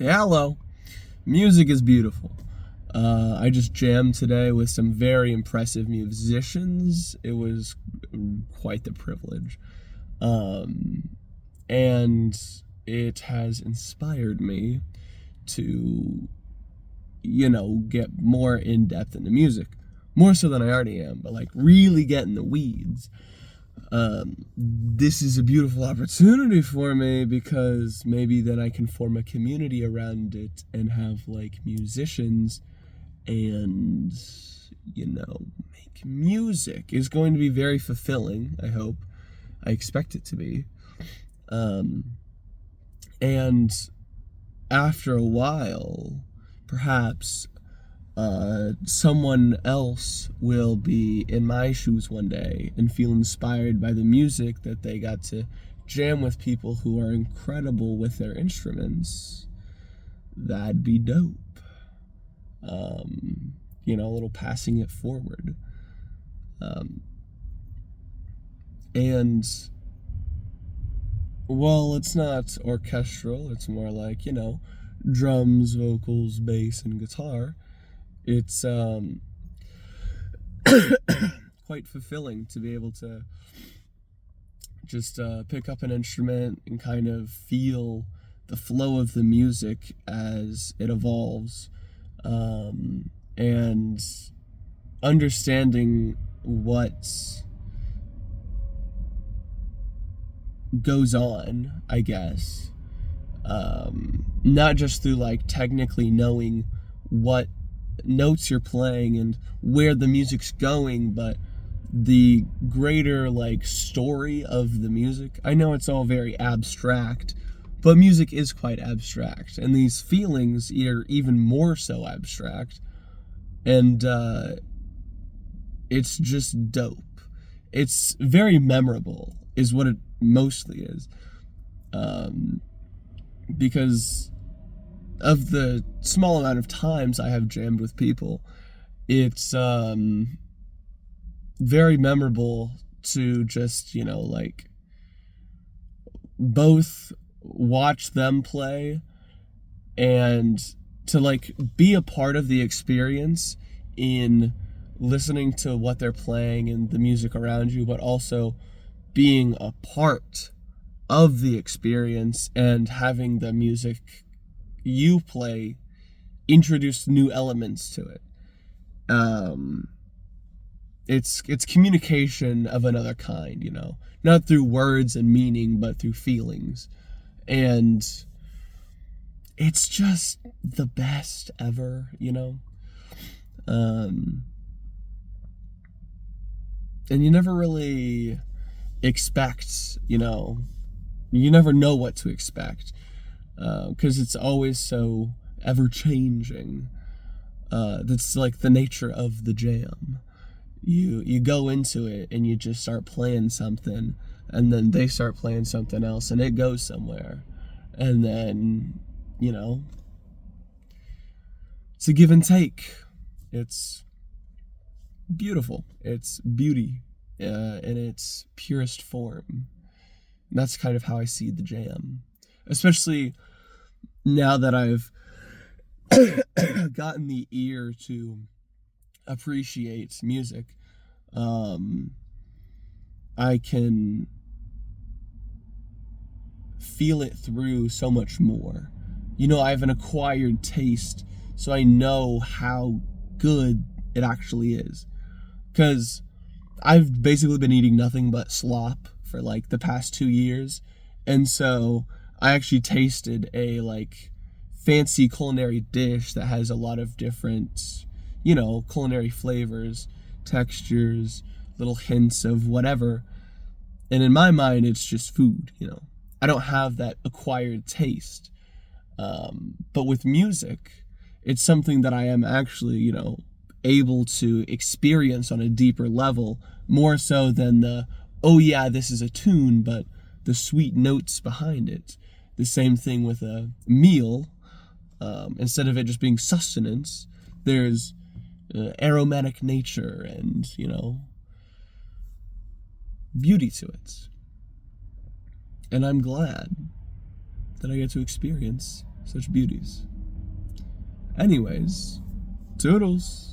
Hello. Music is beautiful. I just jammed today with some very impressive musicians. It was quite the privilege. And it has inspired me to, get more in depth into music. More so than I already am, but like really get in the weeds. This is a beautiful opportunity for me because maybe then I can form a community around it and have like musicians and, make music is going to be very fulfilling, I hope. I expect it to be. And after a while, perhaps someone else will be in my shoes one day and feel inspired by the music that they got to jam with people who are incredible with their instruments. That'd be dope. A little passing it forward. And, well, it's not orchestral, it's more like, drums, vocals, bass, and guitar. It's quite fulfilling to be able to just pick up an instrument and kind of feel the flow of the music as it evolves, and understanding what goes on, I guess. Not just through like technically knowing what notes you're playing and where the music's going, but the greater like story of the music. I know it's all very abstract, but music is quite abstract, and these feelings are even more so abstract, and it's just dope. It's very memorable is what it mostly is, because of the small amount of times I have jammed with people. It's very memorable to just, both watch them play and to like be a part of the experience in listening to what they're playing and the music around you, but also being a part of the experience and having the music you play introduce new elements to it. It's communication of another kind, not through words and meaning, but through feelings. And it's just the best ever, and you never really expect, you never know what to expect, because it's always so ever changing. That's like the nature of the jam. You go into it and you just start playing something, and then they start playing something else, and it goes somewhere, and then it's a give and take. It's beautiful. It's beauty in its purest form. And that's kind of how I see the jam, especially now that I've gotten the ear to appreciate music. I can feel it through so much more. I have an acquired taste, so I know how good it actually is. Because I've basically been eating nothing but slop for like the past 2 years, and so I actually tasted a like fancy culinary dish that has a lot of different, culinary flavors, textures, little hints of whatever. And in my mind, it's just food, I don't have that acquired taste. But with music, it's something that I am actually, able to experience on a deeper level, more so than the, oh yeah, this is a tune, but the sweet notes behind it. The same thing with a meal. Instead of it just being sustenance, there's aromatic nature and, beauty to it. And I'm glad that I get to experience Such beauties. Anyways, toodles.